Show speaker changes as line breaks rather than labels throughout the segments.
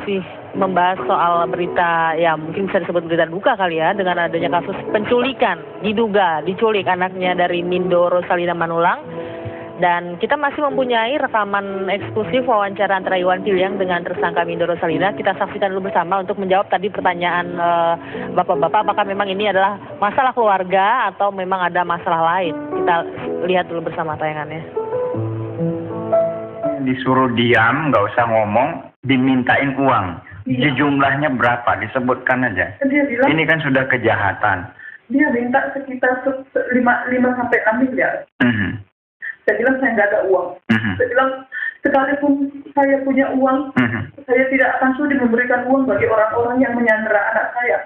masih membahas soal berita, ya mungkin bisa disebut berita duka kali ya, dengan adanya kasus penculikan, diduga diculik anaknya dari Mindo Rosalina Manulang. Dan kita masih mempunyai rekaman eksklusif wawancara antara Iwan Piliang dengan tersangka Mindo Rosalina. Kita saksikan dulu bersama untuk menjawab tadi pertanyaan bapak-bapak, apakah memang ini adalah masalah keluarga atau memang ada masalah lain. Kita lihat dulu bersama tayangannya.
Disuruh diam, nggak usah ngomong, dimintain uang.
Iya.
Jumlahnya berapa? Disebutkan aja.
Dia bilang,
Ini kan sudah kejahatan.
dia minta sekitar 5-6 miliar. Saya bilang saya nggak ada uang. Saya bilang sekalipun saya punya uang, saya tidak akan sudi memberikan uang bagi orang-orang yang menyandera anak saya.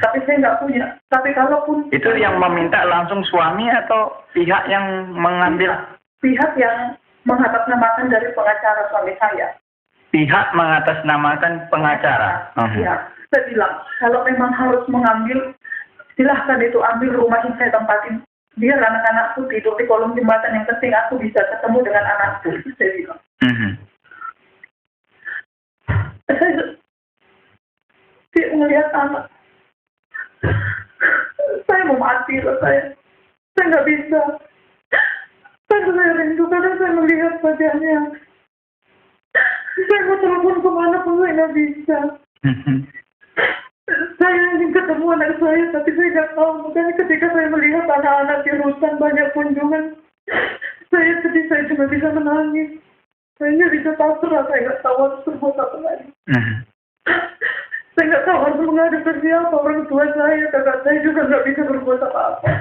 Tapi saya nggak punya. Tapi kalaupun
Itu yang meminta langsung suami atau pihak yang mengambil?
pihak yang mengatasnamakan dari pengacara suami saya.
Pihak mengatasnamakan pengacara.
Ya, saya bilang kalau memang harus mengambil, silahkan itu ambil rumah yang saya tempatin. Biar anak-anakku tidur di kolong jembatan, yang penting aku bisa ketemu dengan anakku. Saya bilang. Saya melihat anak. Saya mau mati loh saya. Saya nggak bisa. Saya rindu karena saya melihat wajahnya. Saya mau telepon kemana pun saya nggak bisa. Saya ingin ketemu anak saya, tapi saya nggak tahu. Makanya ketika saya melihat anak-anak di rutan banyak kunjungan, saya sedih, saya cuma bisa menangis. Saya nggak bisa pasrah, saya nggak tahu harus berbuat apa lagi. Saya nggak tahu harus menghadap ke siapa, orang tua saya, kakak saya juga nggak bisa berbuat apa-apa.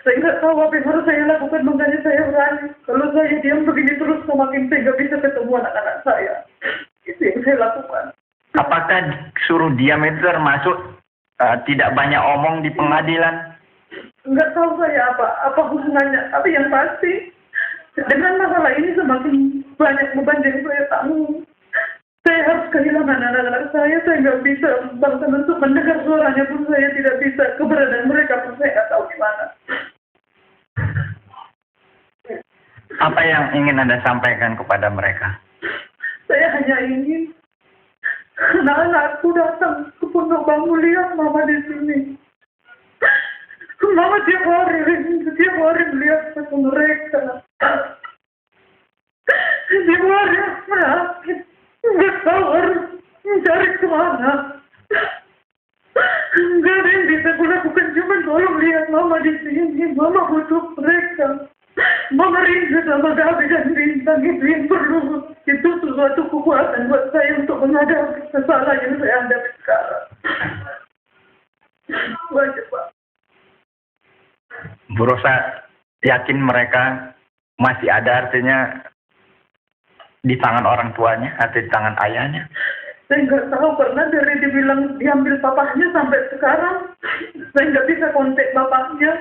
Saya nggak tahu apa yang harus saya lakukan, makanya saya berani. Kalau saya diam begini terus, semakin saya nggak bisa ketemu anak-anak saya. Itu yang saya lakukan.
Apakah suruh diam itu termasuk tidak banyak omong di pengadilan?
Nggak tahu saya apa hubungannya. Tapi yang pasti, dengan masalah ini semakin banyak beban yang saya tanggung. Saya harus kehilangan anak-anak saya nggak bisa, bahkan untuk mendengar suaranya pun saya tidak bisa. Keberadaan mereka pun saya nggak tahu gimana.
Apa yang ingin Anda sampaikan kepada mereka?
Saya hanya ingin anak-anakku datang ke Pondok Bambu, lihat mama di sini. Mama tiap hari melihat mereka. Tiap hari sakit, nggak tahu harus mencari kemana. Nggak ada yang bisa kulakukan, cuma tolong lihat mama di sini. Mama butuh mereka. Mama rindu sama Gabi dan Bintang, itu yang perlu. Itu sesuatu kekuatan buat saya untuk menghadapi kesalahan yang saya hadapi sekarang. Wajib, Pak.
Bu Rosa yakin mereka masih ada, artinya di tangan orang tuanya atau di tangan ayahnya?
Saya nggak tahu, karena dari dibilang diambil bapaknya sampai sekarang saya nggak bisa kontak bapaknya.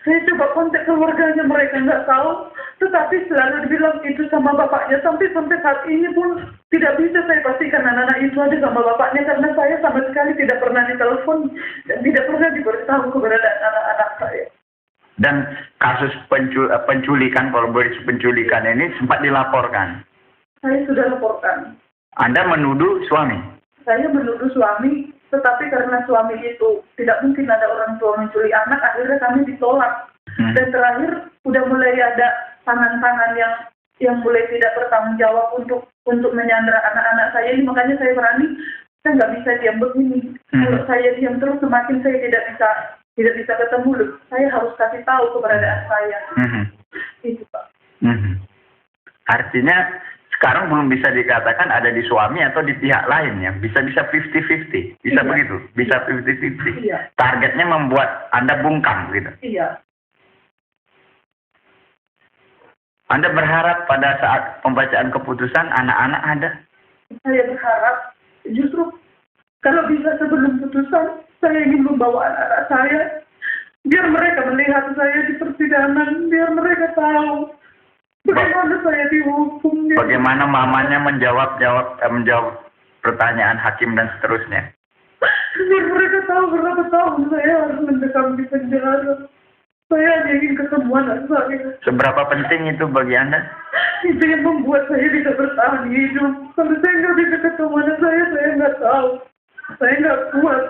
Saya coba kontak keluarganya, mereka nggak tahu. Tetapi selalu dibilang itu sama bapaknya. Sampai saat ini pun tidak bisa saya pastikan anak-anak itu ada sama bapaknya, karena saya sama sekali tidak pernah ditelepon dan tidak pernah diberitahu keberadaan anak-anak saya.
Dan kasus penculikan, kalau penculikan ini sempat dilaporkan.
Saya sudah laporkan.
Anda menuduh suami?
Saya menuduh suami, tetapi karena suami itu tidak mungkin ada orang tua menculik anak, akhirnya kami ditolak. Dan terakhir udah mulai ada tangan-tangan yang mulai tidak bertanggung jawab untuk menyandera anak-anak saya ini. Makanya saya berani, saya nggak bisa diam begini. Kalau saya diam terus, semakin saya tidak bisa ketemu. Saya harus kasih tahu keberadaan saya. Itu, Pak.
Artinya sekarang belum bisa dikatakan ada di suami atau di pihak lain ya. Bisa 50-50. Bisa begitu. Bisa 50-50.
Iya.
Targetnya membuat Anda bungkam gitu.
Iya.
Anda berharap pada saat pembacaan keputusan anak-anak ada?
Saya berharap justru kalau bisa sebelum putusan, saya ingin membawa anak-anak saya. Biar mereka melihat saya di persidangan. Biar mereka tahu bagaimana saya dihukum.
Bagaimana mamanya menjawab pertanyaan hakim dan seterusnya.
Biar mereka tahu berapa tahun saya harus mendekam di penjara. Saya hanya ingin ketemu anak saya.
Seberapa penting itu bagi Anda?
Itu yang membuat saya bisa bertahan hidup. Kalau saya nggak bisa ketemu anak saya nggak tahu. Saya nggak kuat.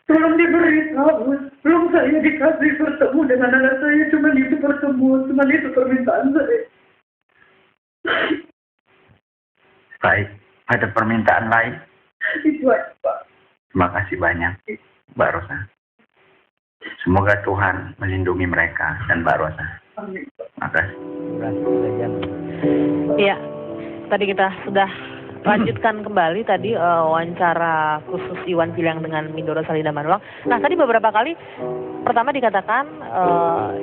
Tolong diberitahu. Belum saya dikasih bertemu dengan anak saya. Cuma itu pertemuan. Cuma itu permintaan saya.
Baik, ada permintaan lain?
Itu aja, Pak.
Terima kasih banyak, Mbak Rosa. Semoga Tuhan melindungi mereka dan Mbak Rosa.
Amin.
Terima kasih.
Iya, tadi kita sudah lanjutkan kembali tadi wawancara khusus Iwan Piliang dengan Mindoro Salina Manulang. Nah, tadi beberapa kali pertama dikatakan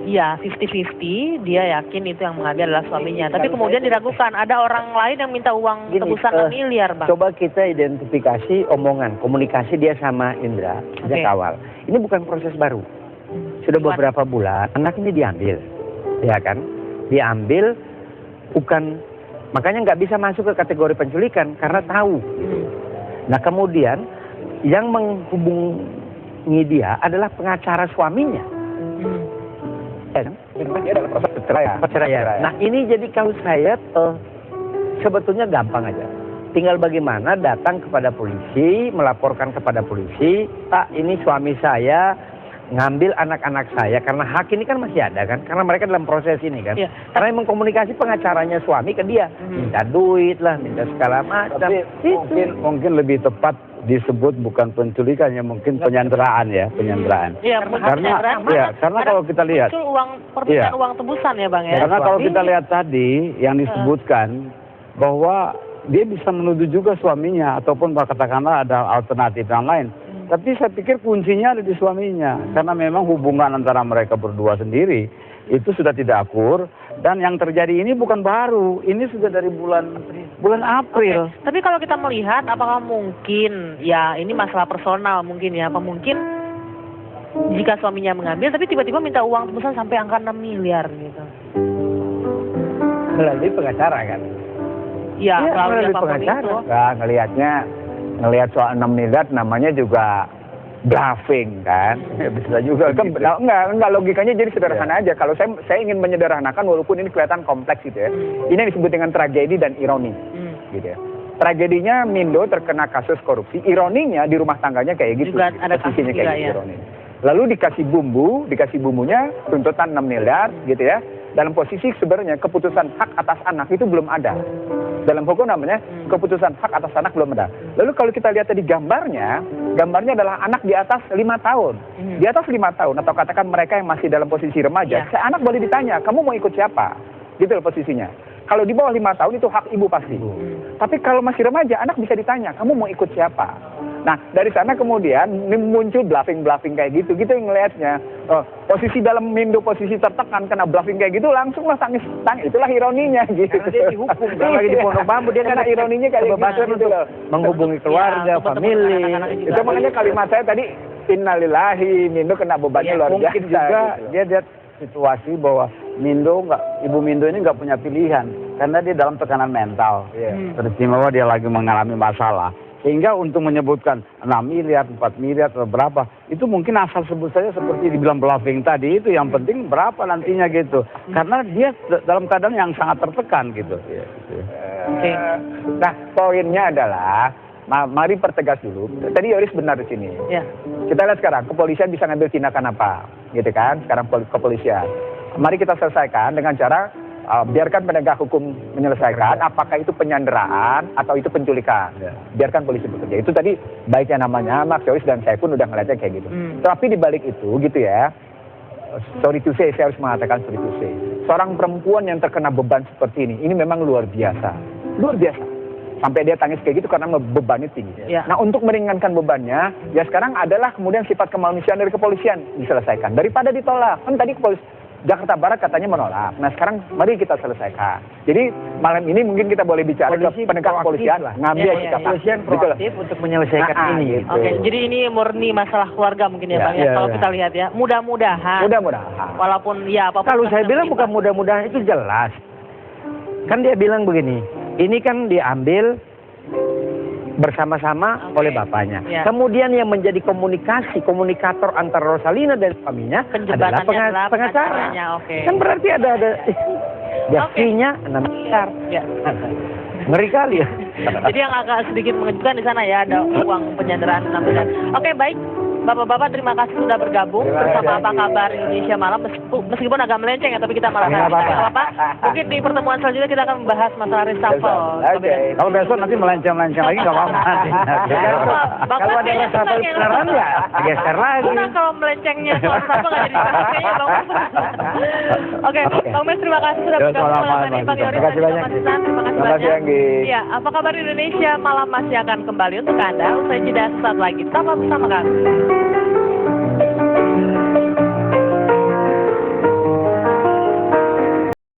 ya 50-50, dia yakin itu yang mengambil adalah suaminya. Tapi kemudian diragukan, ada orang lain yang minta uang tebusan 6 miliar, Bang.
Coba kita identifikasi omongan, komunikasi dia sama Indra sejak
Oke.
awal. Ini bukan proses baru. Sudah beberapa bulan, anak ini diambil. Ya kan? Diambil, bukan, makanya nggak bisa masuk ke kategori penculikan karena tahu. Nah kemudian, yang menghubungi dia adalah pengacara suaminya. Ya kan?
Ini adalah proses perceraian.
Nah ini jadi kalau saya sebetulnya gampang aja. Tinggal bagaimana datang kepada polisi, melaporkan kepada polisi, Pak ini suami saya ngambil anak-anak saya karena hak ini kan masih ada kan, karena mereka dalam proses ini kan.
Iya.
Karena yang mengkomunikasi pengacaranya suami ke dia, minta duit lah, minta segala macam.
Tapi mungkin lebih tepat disebut bukan penculikan ya, mungkin penyanderaan ya, penyanderaan.
Iya,
Karena kalau kita lihat,
muncul permintaan uang tebusan ya, Bang ya.
karena kalau kita lihat tadi yang disebutkan bahwa dia bisa menuduh juga suaminya ataupun katakanlah ada alternatif yang lain. Tapi saya pikir kuncinya ada di suaminya karena memang hubungan antara mereka berdua sendiri itu sudah tidak akur dan yang terjadi ini bukan baru, ini sudah dari bulan April.
Tapi kalau kita melihat apakah mungkin ya ini masalah personal mungkin ya, apa mungkin jika suaminya mengambil tapi tiba-tiba minta uang tebusan sampai angka 6 miliar gitu.
Melalui pengacara kan.
Ya, melalui apapun
pengacara.
itu.
Nah, ngelihat soal 6 miliar namanya juga bluffing kan. Bisa juga
Kan,
gitu.
enggak logikanya jadi sederhana aja. Kalau saya ingin menyederhanakan walaupun ini kelihatan kompleks gitu ya. Ini yang disebut dengan tragedi dan ironi gitu ya. Tragedinya Mindo terkena kasus korupsi, ironinya di rumah tangganya kayak gitu.
Juga ada
Posisinya
kasus juga,
kayak gitu,
ya.
ironi. Lalu dikasih bumbunya tuntutan 6 miliar gitu ya. Dalam posisi sebenarnya keputusan hak atas anak itu belum ada. Dalam hukum namanya keputusan hak atas anak belum ada. Lalu kalau kita lihat tadi gambarnya adalah anak di atas 5 tahun. Di atas 5 tahun atau katakan mereka yang masih dalam posisi remaja. Anak boleh ditanya, kamu mau ikut siapa? Gitu loh posisinya. Kalau di bawah 5 tahun itu hak ibu pasti. Tapi kalau masih remaja, anak bisa ditanya, kamu mau ikut siapa? Nah, dari sana kemudian muncul bluffing kayak gitu yang ngelihatnya. Posisi dalam Mindo posisi tertekan kena bluffing kayak gitu, langsung lah tangis. Itulah ironinya gitu.
Karena dia dihukum, kan lagi di Pondok Bambu, dia
karena
kan
ironinya kayak
kebebasan
gitu loh.
menghubungi keluarga, famili.
Itu makanya kalimat saya tadi, innalillahi, Mindo kena bebannya luar biasa.
Mungkin juga
gitu.
dia lihat situasi bahwa Ibu Mindo ini nggak punya pilihan karena dia dalam tekanan mental. Teristimewa dia lagi mengalami masalah. Sehingga untuk menyebutkan 6 miliar, 4 miliar atau berapa, itu mungkin asal sebut saja seperti dibilang bluffing tadi, itu yang penting berapa nantinya gitu. Karena dia dalam keadaan yang sangat tertekan gitu.
Nah, poinnya adalah, mari pertegas dulu. Tadi Yoris benar di sini.
Ya.
Kita lihat sekarang, kepolisian bisa ngambil tindakan apa, gitu kan? Sekarang kepolisian. Mari kita selesaikan dengan cara biarkan penegak hukum menyelesaikan apakah itu penyanderaan atau itu penculikan. Biarkan polisi bekerja. Itu tadi baiknya namanya Mas Yoris dan saya pun udah ngeliatnya kayak gitu. Tapi di balik itu gitu ya, sorry to say, saya harus mengatakan sorry to say. Seorang perempuan yang terkena beban seperti ini memang luar biasa. Luar biasa. Sampai dia tangis kayak gitu karena bebannya tinggi.
Ya.
Nah, untuk meringankan bebannya, ya sekarang adalah kemudian sifat kemanusiaan dari kepolisian diselesaikan. Daripada ditolak. Kan tadi Jakarta Barat katanya menolak. Nah, sekarang mari kita selesaikan. Jadi malam ini mungkin kita boleh bicara ke penegak kepolisian lah, ngambil sikap
kepolisian proaktif untuk menyelesaikan ini.
Gitu.
Oke, jadi ini murni masalah keluarga mungkin ya, Bang ya. Kalau kita lihat ya, mudah-mudahan. Walaupun ya apapun.
Kalau saya bilang bukan mudah-mudahan, itu jelas. Kan dia bilang begini, ini kan diambil bersama-sama oleh bapaknya.
Ya.
Kemudian yang menjadi komunikator antara Rosalina dan suaminya adalah
Penjebakannya adalah
pengacara.
pengacaranya, oke.
Kan berarti ada gastinya 6 miliar.
Ya.
Ngeri kali ya.
Jadi yang agak sedikit mengejutkan di sana ya, ada uang penyanderaan 6 miliar. Oke, baik. Bapak-bapak terima kasih sudah bergabung bersama Apa Kabar Indonesia Malam. Meskipun agak melenceng ya, tapi kita malah
Nggak apa-apa.
apa. Mungkin di pertemuan selanjutnya kita akan membahas masalah reshuffle.
Oke.
Kalau besok nanti melenceng-melenceng lagi nggak apa-apa.
Kalau ada reshuffle beneran ya geser lagi.
Nah, kalau melencengnya soal reshuffle nggak jadi dibahas kayaknya Bang Mes. Oke, Bang Mes terima kasih sudah bergabung
sama-sama,
malam ini. Bang
Terima
Yoris
kasih
dan
banyak.
Mas Isan, terima kasih
Terima kasih,
banyak.
Anggi.
Iya, Apa Kabar Indonesia Malam masih akan kembali untuk Anda. Usai jeda sesaat lagi. Tetaplah bersama kami.